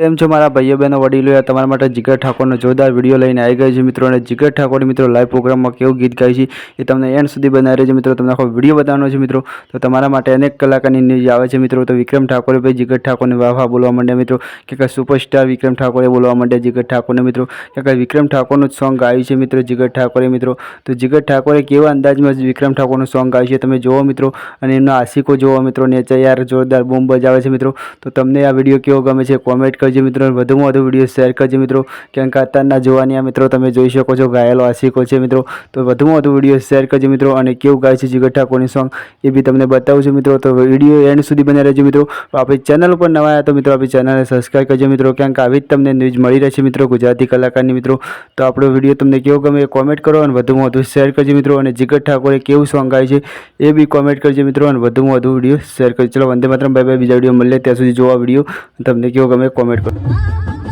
કેમ છો મારા ભાઈઓ બહેનો વડીલો તમારા માટે જીગર ઠાકોરનો જોરદાર વિડીયો લઈને આવી ગયો છે મિત્રો। અને જીગર ઠાકોર મિત્રો લાઈવ પ્રોગ્રામમાં કેવું ગીત ગાય છે એ તમને એન્ડ સુધી બનાવી રહેજો મિત્રો। તમને આખો વિડીયો બતાવવાનો છે મિત્રો। તો તમારા માટે અનેક કલાકારની ન્યૂઝ આવે છે મિત્રો। તો વિક્રમ ઠાકોરે ભાઈ જીગર ઠાકોરને વાહ બોલવા માંડ્યા મિત્રો કે સુપરસ્ટાર વિક્રમ ઠાકોરે બોલવા માંડ્યા જીગર ઠાકોરને મિત્રો કે વિક્રમ ઠાકોરનું સોંગ ગાયું છે મિત્રો જીગર ઠાકોરે મિત્રો। તો જીગર ઠાકોરે કેવા અંદાજમાં વિક્રમ ઠાકોરનું સોંગ ગાયું છે તમે જોવો મિત્રો। અને એમના આશિકો જોવો મિત્રો નેચર યાર જોરદાર બૂમ બજાવે છે મિત્રો। તો તમને આ વિડીયો કેવો ગમે છે કોમેન્ટ કરજો મિત્રો। વધુમાં વધુ વિડીયો શેર કરજો મિત્રો કેમ કે અત્યારના જોવાની મિત્રો તમે જોઈ શકો છો ગાયેલો આશિકો છે મિત્રો। તો વધુમાં વધુ વિડીયો શેર કરજો મિત્રો। અને કેવું ગાય છે જીગર ઠાકોરની સોંગ એ બી તમને બતાવું છું મિત્રો। તો વિડીયો એન્ડ સુધી બને રહેજો મિત્રો। તો આપણી ચેનલ ઉપર નવા આવ્યા તો મિત્રો આપણી ચેનલને સબસ્ક્રાઈબ કરજો મિત્રો કેમ કે આવી જ તમને ન્યૂઝ મળી રહેશે મિત્રો ગુજરાતી કલાકારની મિત્રો। તો આપણો વિડીયો તમને કેવો ગમે એ કોમેન્ટ કરો અને વધુમાં વધુ શેર કરજો મિત્રો। અને જીગર ઠાકોરે કેવું સોંગ ગાય છે એ બી કોમેન્ટ કરજો મિત્રો। અને વધુમાં વધુ વિડીયો શેર કરજો। ચલો વંદે માતરમ, બાય બાય। બીજા વિડીયો મળીએ ત્યાં સુધી જોવા વિડીયો તમને કેવો ગમે કોમેન્ટ કરો।